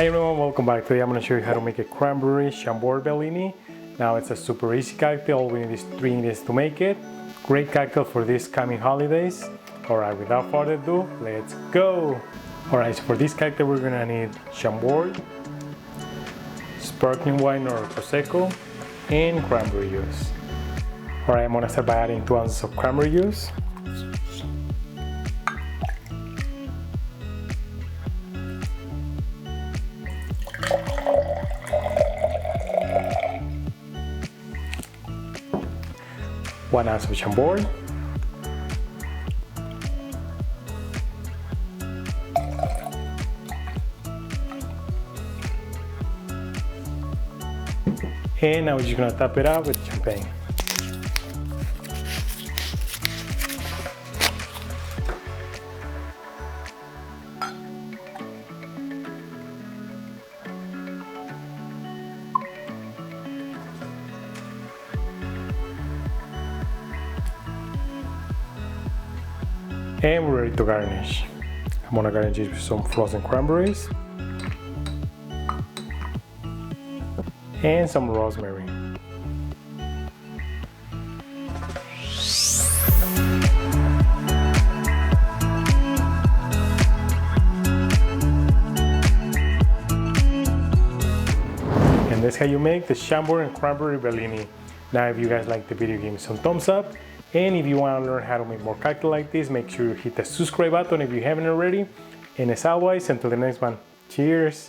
Hi everyone, welcome back. Today I'm going to show you how to make a Cranberry Chambord Bellini. Now it's a super easy cocktail. All we need is 3 ingredients to make it. Great cocktail for these coming holidays. Alright, without further ado, let's go! Alright, so for this cocktail we're going to need Chambord, sparkling wine or Prosecco, and cranberry juice. Alright, I'm going to start by adding 2 ounces of cranberry juice. One ounce of Chambord, and now we're just gonna top it out with champagne. And we're ready to garnish. I'm gonna garnish it with some frozen cranberries and some rosemary. And that's how you make the Chambord and Cranberry Bellini. Now if you guys like the video, give me some thumbs up. And if you want to learn how to make more cocktails like this, make sure you hit the subscribe button if you haven't already. And as always, until the next one, cheers!